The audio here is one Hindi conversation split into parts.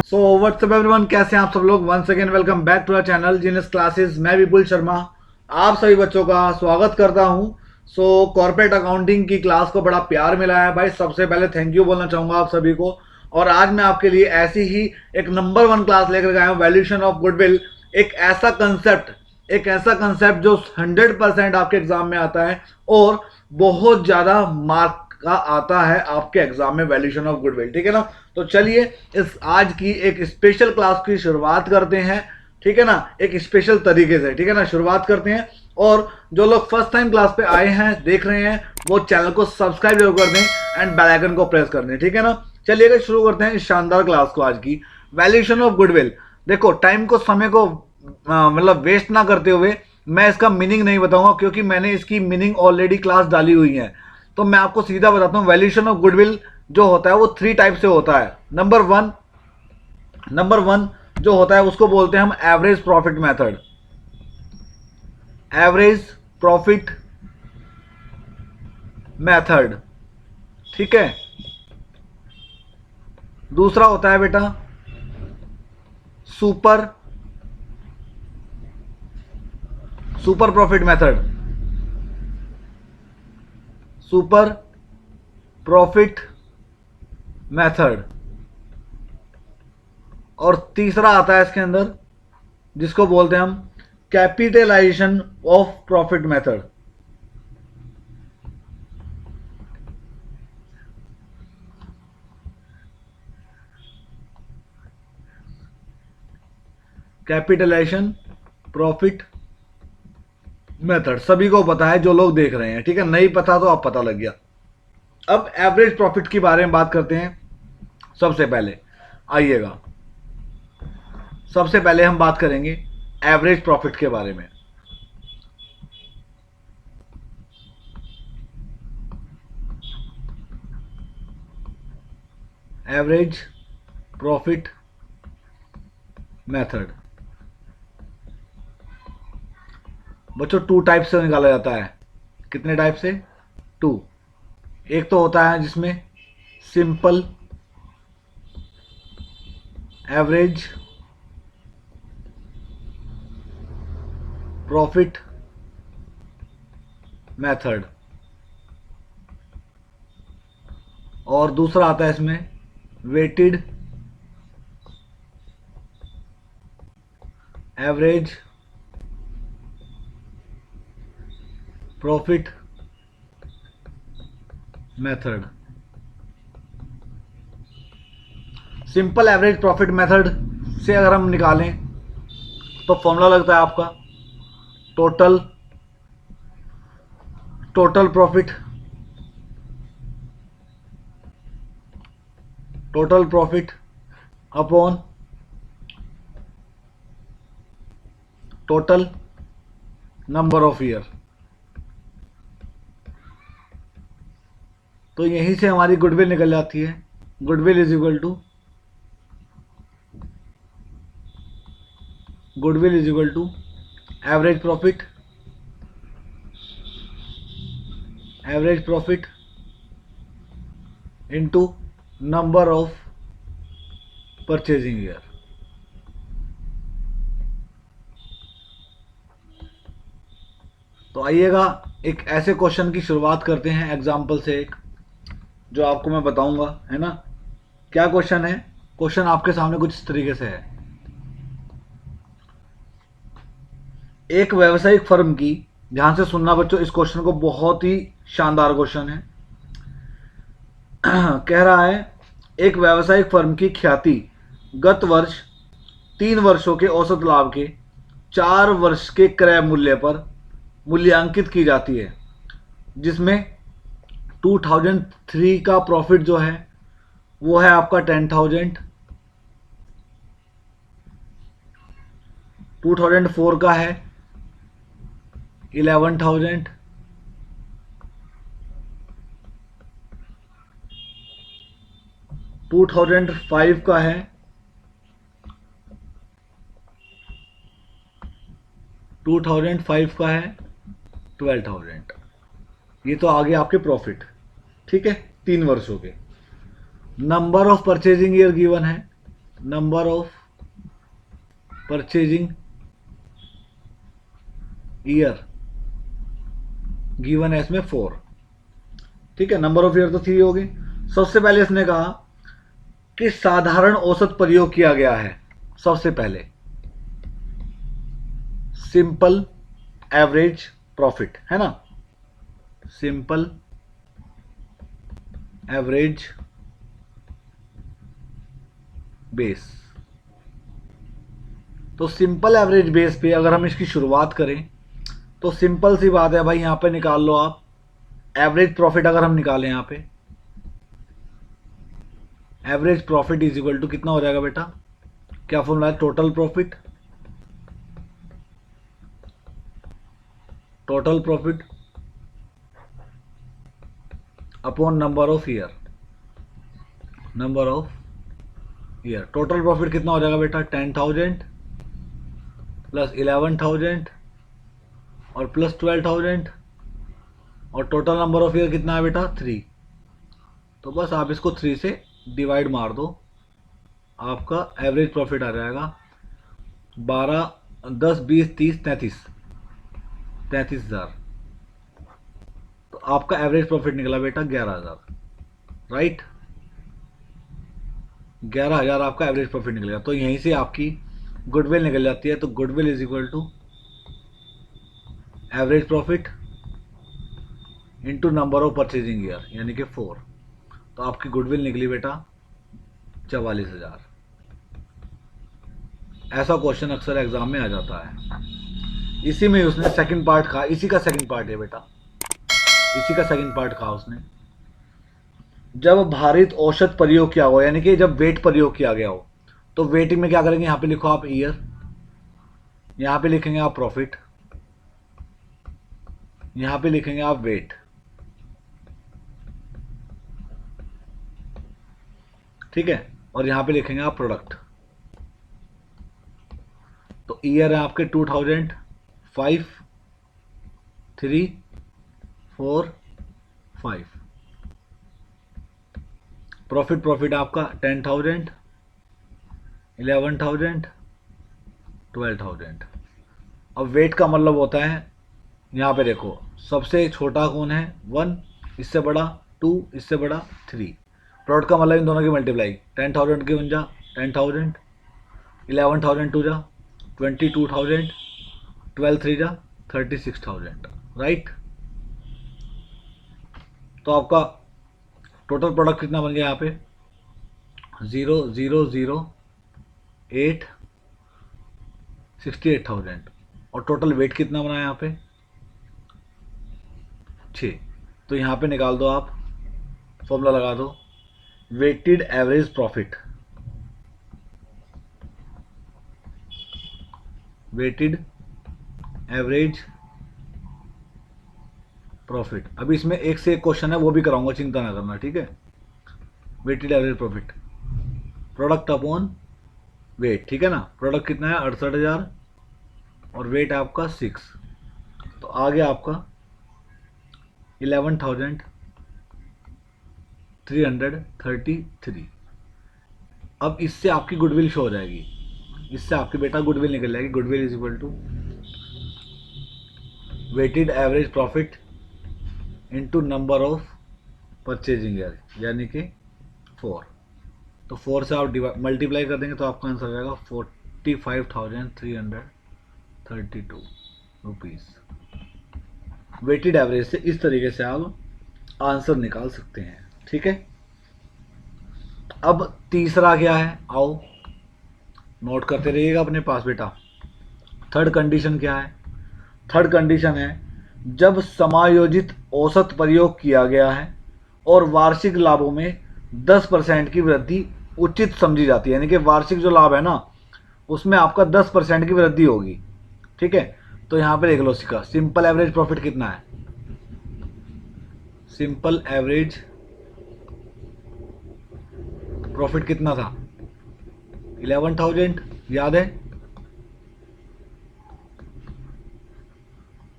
सो व्हाट्सअप एवरीवन, कैसे हैं आप सब लोग। Once again welcome back to our channel genius classes. मैं विपुल शर्मा आप सभी बच्चों का स्वागत करता हूं। सो कॉर्पोरेट अकाउंटिंग की क्लास को बड़ा प्यार मिला है भाई, सबसे पहले थैंक यू बोलना चाहूंगा आप सभी को। और आज मैं आपके लिए ऐसी ही एक नंबर 1 क्लास लेकर गया हूँ, वैल्यूएशन ऑफ गुडविल। एक ऐसा कंसेप्ट जो 100% आपके एग्जाम में आता है और बहुत ज्यादा मार्क का आता है आपके एग्जाम में, वैल्यूएशन ऑफ गुडविल। ठीक है ना। तो चलिए इस आज की एक स्पेशल क्लास की शुरुआत करते हैं। ठीक है ना, एक स्पेशल तरीके से। ठीक है ना, शुरुआत करते हैं। और जो लोग फर्स्ट टाइम क्लास पे आए हैं, देख रहे हैं, वो चैनल को सब्सक्राइब जरूर कर दें एंड बेल आइकन को प्रेस कर दें। ठीक है ना। चलिए शुरू करते हैं इस शानदार क्लास को आज की, वैल्यूएशन ऑफ गुडविल। देखो, टाइम को, समय को मतलब वेस्ट ना करते हुए मैं इसका मीनिंग नहीं बताऊंगा, क्योंकि मैंने इसकी मीनिंग ऑलरेडी क्लास डाली हुई है। तो मैं आपको सीधा बताता हूं, वैल्यूएशन ऑफ गुडविल जो होता है वो 3 टाइप से होता है। नंबर वन जो होता है उसको बोलते हैं हम average profit method. Average profit method, ठीक है। दूसरा होता है बेटा super profit method. Super profit method. और तीसरा आता है इसके अंदर जिसको बोलते हैं हम capitalisation of profit method. Capitalisation profit method सभी को पता है जो लोग देख रहे हैं। ठीक है, नहीं पता तो अब पता लग गया। अब एवरेज प्रॉफिट के बारे में बात करते हैं। सबसे पहले आइएगा, सबसे पहले हम बात करेंगे एवरेज प्रॉफिट के बारे में। एवरेज प्रॉफिट मेथड बच्चों 2 टाइप से निकाला जाता है। कितने टाइप से? 2। एक तो होता है जिसमें सिंपल एवरेज प्रॉफिट मेथड, और दूसरा आता है इसमें weighted average profit method. Simple average profit method से अगर हम निकालें तो फॉर्मूला लगता है आपका total profit, total profit upon total number of year. तो यहीं से हमारी गुडविल निकल जाती है। Goodwill is equal to average profit into number of purchasing year. तो आइएगा एक ऐसे क्वेश्चन की शुरुआत करते हैं एग्जाम्पल से, एक जो आपको मैं बताऊंगा, है ना। क्या क्वेश्चन है? क्वेश्चन आपके सामने कुछ इस तरीके से है। एक व्यावसायिक फर्म की, ध्यान से सुनना बच्चों इस क्वेश्चन को, बहुत ही शानदार क्वेश्चन है। कह रहा है एक व्यावसायिक फर्म की ख्याति गत वर्ष 3 वर्षों के औसत लाभ के 4 वर्ष के क्रय मूल्य पर मूल्यांकित की जाती है, जिसमें 2003 का प्रॉफिट जो है वो है आपका 10,000, 2004 का है 11,000, 2005 का है 12,000। ये तो आगे आपके प्रॉफिट, ठीक है, 3 वर्षों के। Number of purchasing year given है number of purchasing year given है इसमें 4। ठीक है, नंबर ऑफ ईयर तो 3 होगी। सबसे पहले इसने कहा कि साधारण औसत प्रयोग किया गया है। सबसे पहले सिंपल एवरेज प्रॉफिट है ना, सिंपल एवरेज बेस। तो सिंपल एवरेज बेस पे अगर हम इसकी शुरुआत करें तो सिंपल सी बात है भाई, यहां पे निकाल लो आप एवरेज प्रॉफिट। अगर हम निकालें यहां पे average profit is equal to कितना हो जाएगा बेटा, क्या फॉर्मूला है, total profit, total profit upon number of year, number of year. Total profit कितना हो जाएगा बेटा, 10,000 प्लस 11,000 और प्लस 12,000 और टोटल नंबर ऑफ ईयर कितना है बेटा 3। तो बस आप इसको 3 से डिवाइड मार दो, आपका एवरेज प्रॉफिट आ जाएगा 12, 10, 20, 30, 33,000। तो आपका एवरेज प्रॉफिट निकला बेटा 11,000, राइट। 11,000 आपका एवरेज प्रॉफिट निकलेगा। तो यहीं से आपकी गुडविल निकल जाती है। तो goodwill is equal to average profit into number of purchasing year यानी कि 4। तो आपकी गुडविल निकली बेटा 44,000। ऐसा क्वेश्चन अक्सर एग्जाम में आ जाता है। इसी में उसने सेकंड पार्ट कहा, इसी का सेकंड पार्ट है बेटा, इसी का सेकंड पार्ट कहा उसने, जब भारित औसत प्रयोग किया हो यानी कि जब वेट प्रयोग किया गया हो। तो वेटिंग में क्या करेंगे, यहां पे लिखो आप ईयर, यहां पे लिखेंगे आप प्रॉफिट, यहां पे लिखेंगे आप वेट। ठीक है, और यहां पे लिखेंगे आप प्रोडक्ट। तो ईयर है आपके 2000, 5, 3, 4, 5। प्रॉफिट, प्रॉफिट आपका 10,000, 11,000, 12,000। अब वेट का मतलब होता है, यहां पे देखो सबसे छोटा कौन है 1, इससे बड़ा 2, इससे बड़ा 3। प्रोडक्ट का मतलब इन दोनों की मल्टीप्लाई, 10,000 की 1 जा 10,000, 11,000 2 जा 22,000, 12 3 जा 36,000, राइट। तो आपका टोटल प्रोडक्ट कितना बन गया यहाँ पे 0,008, 68,000। और टोटल वेट कितना बना यहाँ पे 6। तो यहाँ पे निकाल दो आप, फॉर्मूला लगा दो, weighted average profit, weighted average profit. अभी इसमें एक से एक क्वेश्चन है, वो भी कराऊंगा, चिंता ना करना, ठीक है। Weighted average profit product upon weight, ठीक है ना। प्रोडक्ट कितना है 68,000 और वेट आपका 6। तो आ गया आपका 11,333। अब इससे आपकी गुडविल शो हो जाएगी, इससे आपकी बेटा गुडविल निकल जाएगी। Goodwill is equal to weighted average profit into number of purchasing year यानी कि 4। तो 4 से आप मल्टीप्लाई कर देंगे तो आपका आंसर आ जाएगा 45,332 रुपीज़। वेटेड एवरेज से इस तरीके से आप आंसर निकाल सकते हैं, ठीक है। अब तीसरा क्या है, आओ नोट करते रहिएगा अपने पास बेटा। थर्ड कंडीशन क्या है, थर्ड कंडीशन है जब समायोजित औसत प्रयोग किया गया है और वार्षिक लाभों में 10% की वृद्धि उचित समझी जाती है। यानी कि वार्षिक जो लाभ है ना उसमें आपका 10% की वृद्धि होगी, ठीक है। तो यहां पे देख लो इसका सिंपल एवरेज प्रॉफिट कितना है, सिंपल एवरेज प्रॉफिट कितना था 11,000, याद है।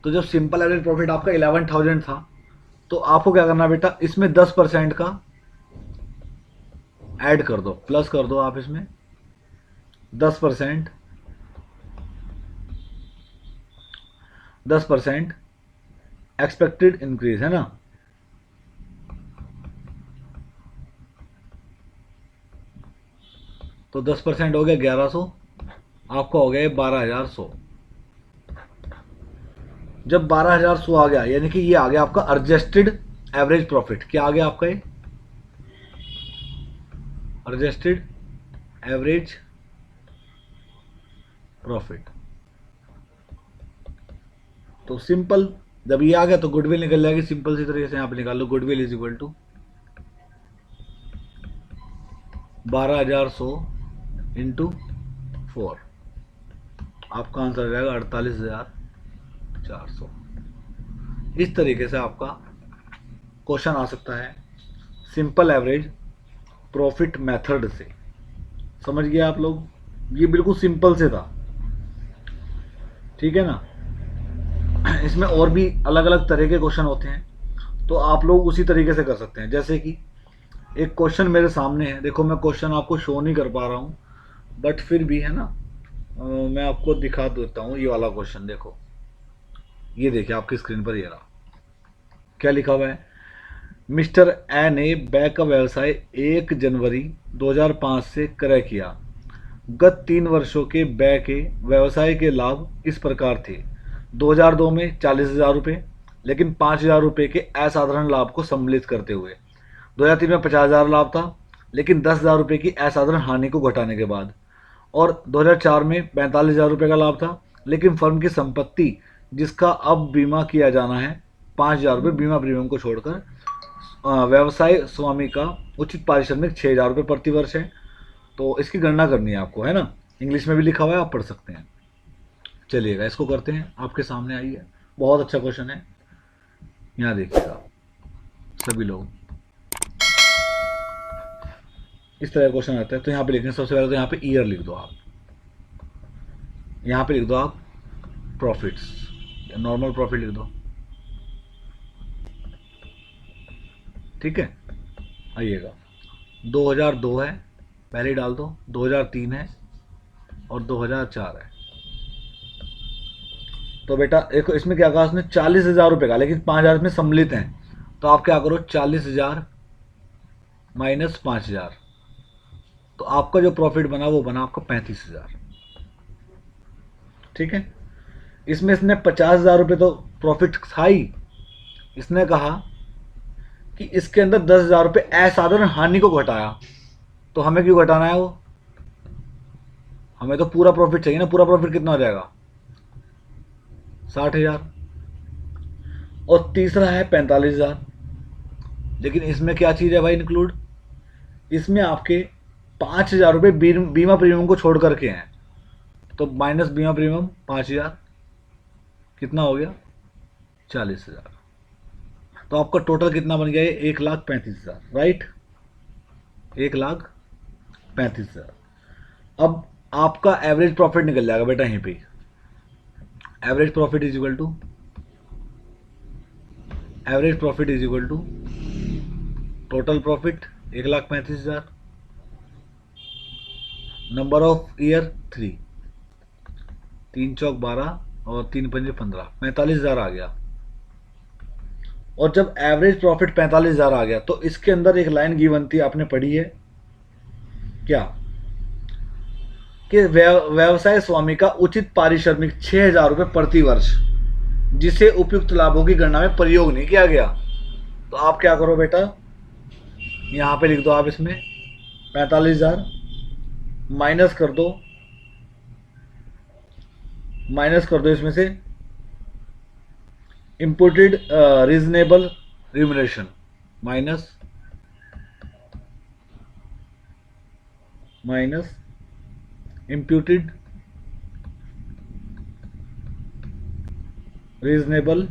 तो जब सिंपल एवरेज प्रॉफिट आपका 11,000 था तो आपको क्या करना बेटा, इसमें 10% का ऐड कर दो, प्लस कर दो आप इसमें 10%, 10% एक्सपेक्टेड इंक्रीज है ना, तो 10% हो गया 1100, आपका हो गया 12,100। जब 12,100 आ गया यानी कि ये आ गया आपका एडजस्टेड एवरेज प्रॉफिट। क्या आ गया आपका ये एडजस्टेड एवरेज प्रॉफिट। तो सिंपल, जब ये आ गया तो गुडविल निकल जाएगी सिंपल सी तरीके से। यहाँ पे निकाल लो, goodwill is equal to 12,100 into 4, आपका आंसर आ जाएगा 48,400। इस तरीके से आपका क्वेश्चन आ सकता है सिंपल एवरेज प्रॉफिट मेथड से। समझ गए आप लोग, ये बिल्कुल सिंपल से था, ठीक है ना। इसमें और भी अलग अलग तरह के क्वेश्चन होते हैं, तो आप लोग उसी तरीके से कर सकते हैं। जैसे कि एक क्वेश्चन मेरे सामने है, देखो मैं क्वेश्चन आपको शो नहीं कर पा रहा हूँ, बट फिर भी है ना, मैं आपको दिखा देता हूँ। ये वाला क्वेश्चन देखो, ये देखिए आपकी स्क्रीन पर ये रहा। क्या लिखा हुआ है, मिस्टर ए ने बै का व्यवसाय 1 जनवरी 2005 से क्रय किया। गत 3 वर्षों के बै के व्यवसाय के लाभ इस प्रकार थे: 2002 में 40,000 रुपये, लेकिन 5,000 रुपये के असाधारण लाभ को सम्मिलित करते हुए। 2003 में 50,000 लाभ था, लेकिन 10,000 रुपये की असाधारण हानि को घटाने के बाद। और 2004 में 45,000 रुपये का लाभ था, लेकिन फर्म की संपत्ति जिसका अब बीमा किया जाना है 5,000 रुपये बीमा प्रीमियम को छोड़कर, व्यवसाय स्वामी का उचित पारिश्रमिक 6,000 रुपये प्रति वर्ष है। तो इसकी गणना करनी है आपको, है ना। इंग्लिश में भी लिखा हुआ है, आप पढ़ सकते हैं। चलिएगा इसको करते हैं, आपके सामने आई है, बहुत अच्छा क्वेश्चन है। यहाँ देखिएगा सभी लोग, इस तरह क्वेश्चन आता है। तो यहाँ पे लिखने सबसे पहले तो यहाँ पे ईयर लिख दो आप, यहाँ पे लिख दो आप प्रॉफिट्स, नॉर्मल प्रॉफिट लिख दो, ठीक है। आइएगा 2002 है, पहले ही डाल दो, 2003 है और 2004 है। तो बेटा देखो इसमें क्या कहा उसने, 40,000 रुपये का, लेकिन 5,000 इसमें सम्मिलित हैं। तो आप क्या करो, 40,000 माइनस 5,000, तो आपका जो प्रॉफिट बना वो बना आपका 35,000, ठीक है। इसमें इसने 50,000 रुपये तो प्रॉफिट था ही, इसने कहा कि इसके अंदर 10,000 रुपये असाधारण हानि को घटाया। तो हमें क्यों घटाना है वो, हमें तो पूरा प्रॉफिट चाहिए ना। पूरा प्रॉफिट कितना हो जाएगा, 60,000। और तीसरा है 45,000, लेकिन इसमें क्या चीज़ है भाई इंक्लूड, इसमें आपके 5,000 रुपये बीमा प्रीमियम को छोड़ करके हैं। तो माइनस बीमा प्रीमियम 5,000, कितना हो गया 40,000। तो आपका टोटल कितना बन गया, 1,35,000, राइट, 1,35,000। अब आपका एवरेज प्रॉफिट निकल जाएगा बेटा यहीं पे। Average profit is equal to, average profit is equal to total profit 1,35,000, number of year 3, 3 चौक 12 और 3 पंजे 15, 45,000 आ गया। और जब एवरेज प्रॉफिट 45,000 आ गया तो इसके अंदर एक लाइन गिवन थी, आपने पढ़ी है क्या, कि व्यवसाय स्वामी का उचित पारिश्रमिक 6,000 रुपये प्रति वर्ष, जिसे उपयुक्त लाभों की गणना में प्रयोग नहीं किया गया। तो आप क्या करो बेटा, यहाँ पे लिख दो आप इसमें 45,000 माइनस कर दो, इसमें से imputed reasonable remuneration minus imputed reasonable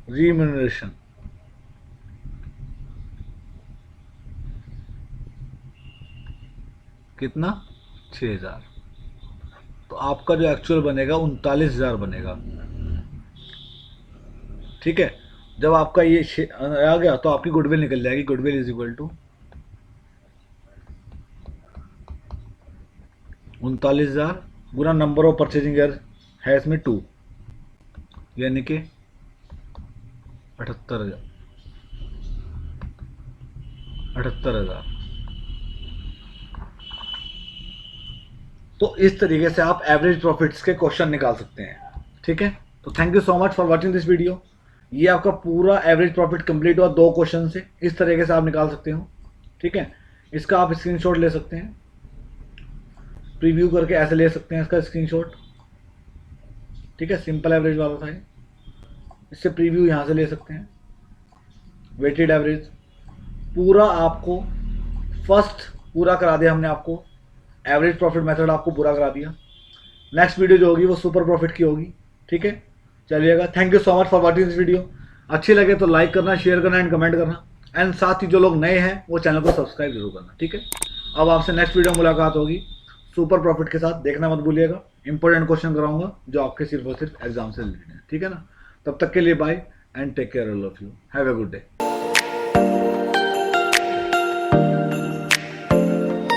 remuneration, कितना 6,000। तो आपका जो एक्चुअल बनेगा 39,000 बनेगा, ठीक है। जब आपका ये आ गया तो आपकी गुडविल निकल जाएगी। गुडविल इज इक्वल टू 39,000 गुना नंबर ऑफ परचेजिंग ईयर है इसमें 2, यानी कि 78,000। तो इस तरीके से आप एवरेज प्रॉफिट्स के क्वेश्चन निकाल सकते हैं। ठीक है, तो thank you so much for watching this video. ये आपका पूरा एवरेज प्रॉफिट कंप्लीट हुआ 2 क्वेश्चन से। इस तरीके से आप निकाल सकते हो। ठीक है, इसका आप स्क्रीनशॉट ले सकते हैं, प्रीव्यू करके ऐसे ले सकते हैं इसका स्क्रीनशॉट। ठीक है, सिंपल एवरेज वाला था ये, इससे प्रीव्यू यहाँ से ले सकते हैं। वेटेड एवरेज पूरा आपको फर्स्ट पूरा करा दिया हमने, आपको एवरेज प्रॉफिट मेथड आपको पूरा करा दिया। नेक्स्ट वीडियो जो होगी वो सुपर प्रॉफिट की होगी। ठीक है, चलिएगा, thank you so much for watching this video. अच्छी लगे तो लाइक करना, शेयर करना एंड कमेंट करना, एंड साथ ही जो लोग नए हैं वो चैनल को सब्सक्राइब जरूर करना। ठीक है, अब आपसे नेक्स्ट वीडियो में मुलाकात होगी सुपर प्रॉफिट के साथ। देखना मत भूलिएगा, इंपॉर्टेंट क्वेश्चन कराऊंगा जो आपके सिर्फ और सिर्फ एग्जाम से रिलेटेड है। ठीक है ना, तब तक के लिए bye and take care all of you. Have a good day.